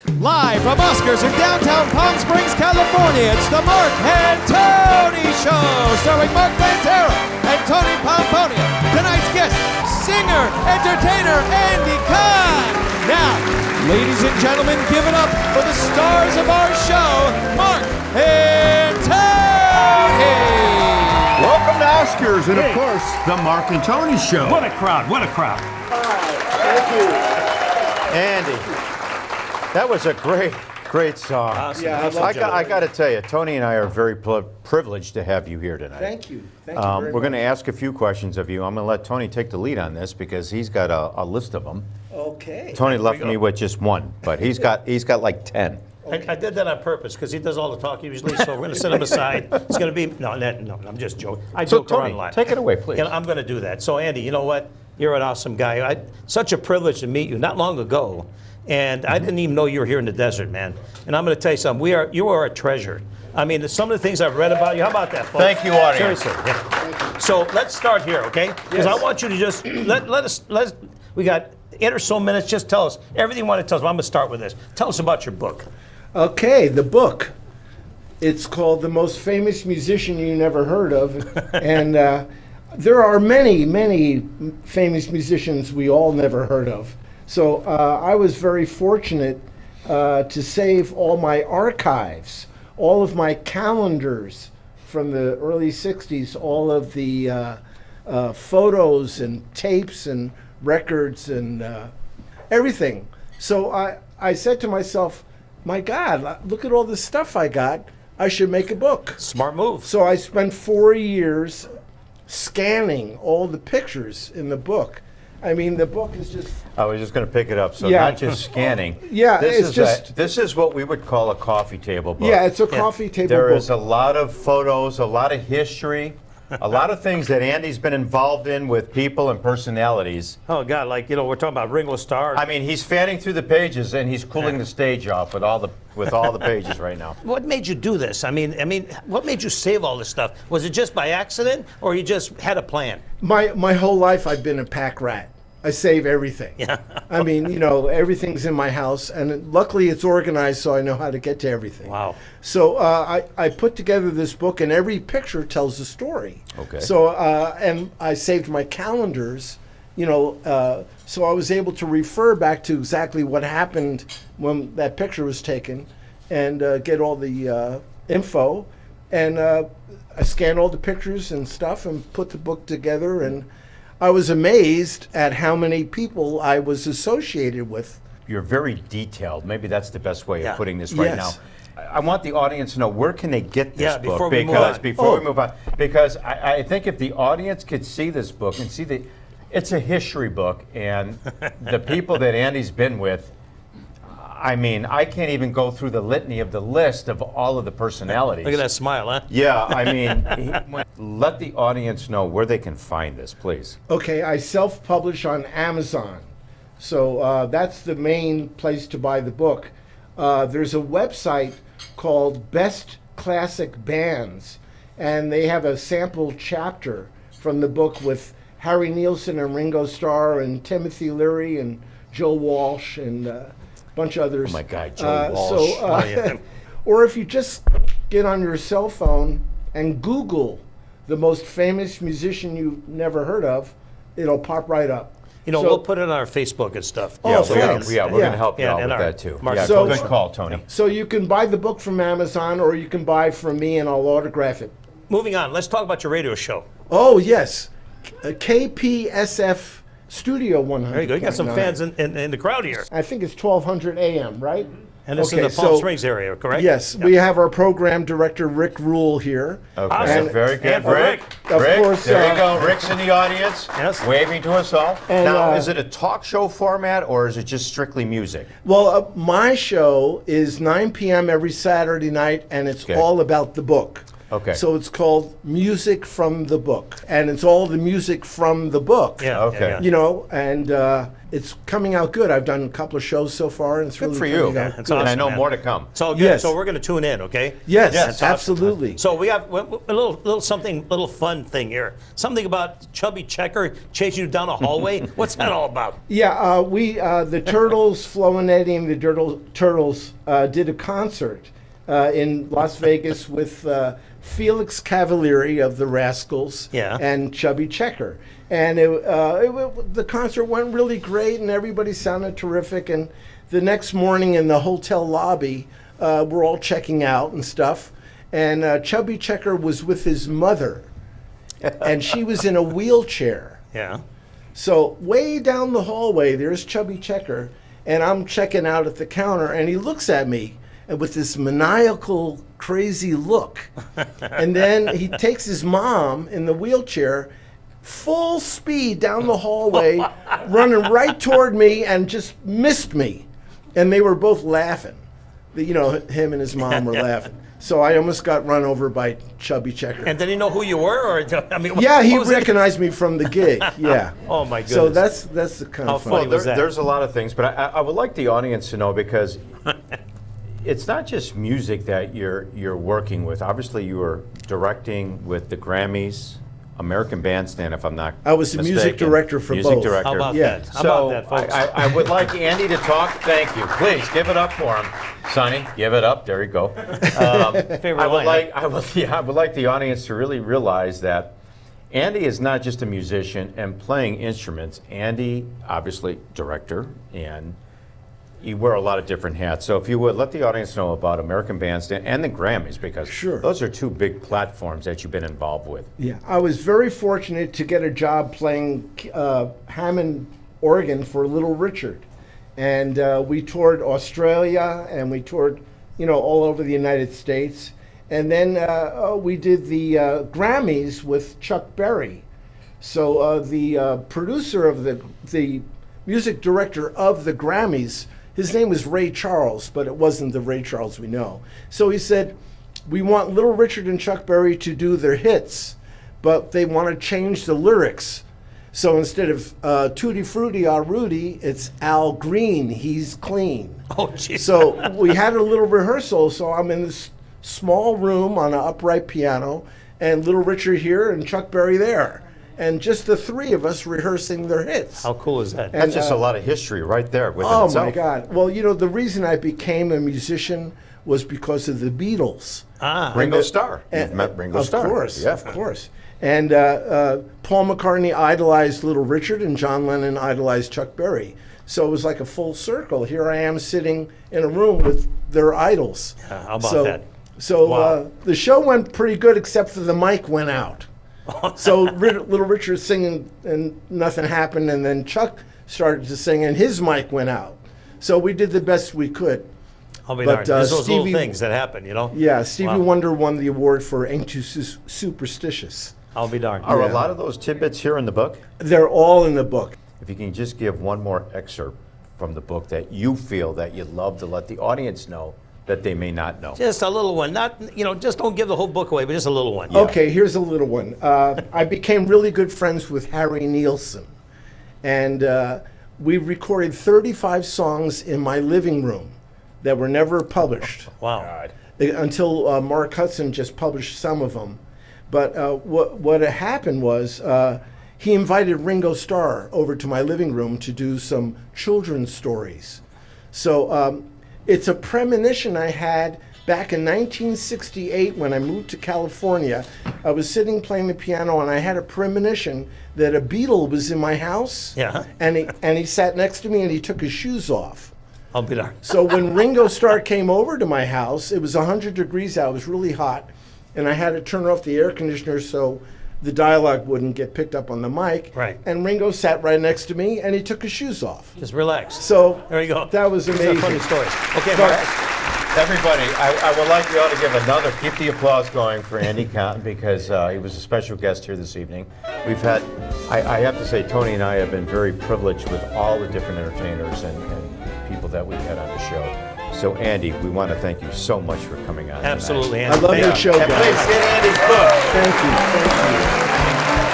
Live from Oscars in downtown Palm Springs, California, it's the Mark and Tony Show, starring Mark Pantera and Tony Pomponia. Tonight's guest, singer, entertainer, Andy Cahan. Now, ladies and gentlemen, give it up for the stars of our show, Mark and Tony. Welcome to Oscars, and of course, the Mark and Tony Show. What a crowd, what a crowd. Thank you. Andy. That was a great song. Awesome. Yeah, I got to tell you, Tony and I are very privileged to have you here tonight. Thank you. Thank you very much. We're going to ask a few questions of you. I'm going to let Tony take the lead on this because he's got a list of them. Okay. Tony left me with just one, but he's got like 10. Okay. I did that on purpose because he does all the talking usually, so we're going to set him aside. It's going to be, no, I'm just joking. I joke around a lot. Take it away, please. And I'm going to do that. So, Andy, you know what? You're an awesome guy. Such a privilege to meet you not long ago. And I didn't even know you were here in the desert, man. And I'm going to tell you something. You are a treasure. I mean, some of the things I've read about you. How about that, folks? Thank you, audience. Seriously. Yeah. So let's start here, okay? Because I want you to just let us. We got 8 or so minutes. Just tell us everything you want to tell us. I'm going to start with this. Tell us about your book. Okay, the book. It's called The Most Famous Musician You Never Heard Of. And there are many famous musicians we all never heard of. So I was very fortunate to save all my archives, all of my calendars from the early 60s, all of the photos and tapes and records and everything. So I said to myself, my God, look at all this stuff I got. I should make a book. Smart move. So I spent 4 years scanning all the pictures in the book. I mean, the book is just... I was just going to pick it up. So Yeah. not just scanning. Yeah, this it's just... this is what we would call a coffee table book. Yeah, it's a coffee table There book. is a lot of photos, a lot of history, a lot of things that Andy's been involved in with people and personalities. Oh, God, like, we're talking about Ringo Starr. I mean, he's fanning through the pages and he's cooling the stage off with all the pages right now. What made you do this? I mean, what made you save all this stuff? Was it just by accident, or you just had a plan? My whole life I've been a pack rat. I save everything. Yeah. I mean, everything's in my house, and luckily it's organized so I know how to get to everything. Wow. So I put together this book, and every picture tells a story. Okay. So, and I saved my calendars, so I was able to refer back to exactly what happened when that picture was taken and get all the info. And I scanned all the pictures and stuff and put the book together, and I was amazed at how many people I was associated with. You're very detailed. Maybe that's the best way of putting this right Yes. now. I want the audience to know, where can they get this book? Before we move on. Before we move on. Because I think if the audience could see this book and see it's a history book, and the people that Andy's been with, I mean, I can't even go through the litany of the list of all of the personalities. Look at that smile, huh? Yeah, I mean, let the audience know where they can find this, please. Okay, I self-publish on Amazon. So that's the main place to buy the book. There's a website called Best Classic Bands, and they have a sample chapter from the book with Harry Nilsson and Ringo Starr and Timothy Leary and Joe Walsh and a bunch of others. Oh my God, Joe Walsh. Or if you just get on your cell phone and Google the most famous musician you've never heard of, it'll pop right up. We'll put it on our Facebook and stuff. Oh, thanks. We're going to help you Yeah, out and with our that too. Mark- Yeah, So- good call, Tony. So you can buy the book from Amazon, or you can buy from me and I'll autograph it. Moving on, let's talk about your radio show. Oh, yes. KPSF Studio 100. There you go. You got some fans in the crowd here. I think it's 1200 AM, right? And it's in the Palm Springs area, correct? Yes, we have our program director, Rick Rule, here. Okay, Awesome. very good. And for Rick, Of course, there you go. Rick's in the audience, Yes. waving to us all. And, now, is it a talk show format, or is it just strictly music? Well, my show is 9 p.m. every Saturday night, and it's Okay. all about the book. Okay. So it's called Music from the Book, and it's all the music from the book. Yeah. Okay. Yeah, You know, and it's coming out good. I've done a couple of shows so far, and it's Good really for you. coming Yeah, out it's good. awesome. And I know man. more to come. So good. Yes. So we're going to tune in, okay? Yes, Yes, awesome. absolutely. So we have a little something, little fun thing here. Something about Chubby Checker chasing you down a hallway. What's that all about? Yeah, the Turtles, Flo and Eddie and the Turtles did a concert in Las Vegas with Felix Cavalieri of the Rascals Yeah. and Chubby Checker. And the concert went really great, and everybody sounded terrific. And the next morning in the hotel lobby, we're all checking out and stuff. And Chubby Checker was with his mother, and she was in a wheelchair. Yeah. So way down the hallway, there's Chubby Checker, and I'm checking out at the counter, and he looks at me and with this maniacal, crazy look. And then he takes his mom in the wheelchair, full speed down the hallway, running right toward me, and just missed me. And they were both laughing. You know, him and his mom were laughing. So I almost got run over by Chubby Checker. And did he know who you were, or I mean? Yeah, he what was it? recognized me from the gig. Yeah. Oh my goodness. So that's the kind How of funny fun. was that? There's a lot of things, but I would like the audience to know, because it's not just music that you're working with. Obviously, you are directing with the Grammys, American Bandstand, if I'm not I was the music mistaken. director for music both. Director. How about Yeah. that? How So about that, folks? I would like Andy to talk. Thank you. Please give it up for him, Sonny. Give it up. There you go. Favorite I would line, I would like the audience to really realize that Andy is not just a musician and playing instruments. Andy, obviously, director, and you wear a lot of different hats. So if you would, let the audience know about American Bandstand and the Grammys, because Sure. those are two big platforms that you've been involved with. Yeah, I was very fortunate to get a job playing Hammond organ for Little Richard, and we toured Australia and we toured, you know, all over the United States, and then we did the Grammys with Chuck Berry. So the producer of the music director of the Grammys, his name was Ray Charles, but it wasn't the Ray Charles we know. So he said, we want Little Richard and Chuck Berry to do their hits, but they want to change the lyrics. So instead of Tutti Frutti Ah Rudy, it's Al Green, he's clean. oh, jeez. So we had a little rehearsal, so I'm in this small room on an upright piano, and Little Richard here and Chuck Berry there. And just the three of us rehearsing their hits. How cool is that? And, That's just a lot of history right there within Oh itself. my God. Well, you know, the reason I became a musician was because of the Beatles. Ringo Starr. You've And- met Ringo of Starr. course, Yeah. of course. And Paul McCartney idolized Little Richard, and John Lennon idolized Chuck Berry. So it was like a full circle. Here I am sitting in a room with their idols. Yeah, how about so, that? So Wow. the show went pretty good, except for the mic went out. So Little Richard singing and nothing happened, and then Chuck started to sing and his mic went out. So we did the best we could. I'll be but, darned. There's those Stevie- little things that happen, you know? Yeah, Stevie Wow. Wonder won the award for Ain't Too Superstitious. I'll be darned. Are a Yeah. lot of those tidbits here in the book? They're all in the book. If you can just give one more excerpt from the book that you feel that you'd love to let the audience know that they may not know. Just a little one. Not, you know, just don't give the whole book away, but just a little one. Okay, here's a little one. I became really good friends with Harry Nilsson, and we recorded 35 songs in my living room that were never published Wow. until Mark Hudson just published some of them. But what had happened was he invited Ringo Starr over to my living room to do some children's stories. So it's a premonition I had back in 1968 when I moved to California. I was sitting playing the piano and I had a premonition that a Beatle was in my house. Yeah. And he sat next to me and he took his shoes off. I'll be darned. So when Ringo Starr came over to my house, it was 100 degrees out. It was really hot. And I had to turn off the air conditioner so the dialogue wouldn't get picked up on the mic. Right. And Ringo sat right next to me and he took his shoes off. Just relax. So There you go. that was These are amazing. funny stories. Okay, But- Mark. Everybody, I would like you all to give another, keep the applause going for Andy Cahan, because he was a special guest here this evening. We've had, I have to say, Tony and I have been very privileged with all the different entertainers and people that we've had on the show. So, Andy, we want to thank you so much for coming on. Absolutely, tonight. Andy. I love Thank your you. show, And please guys. get Andy's book. Thank you. Thank you.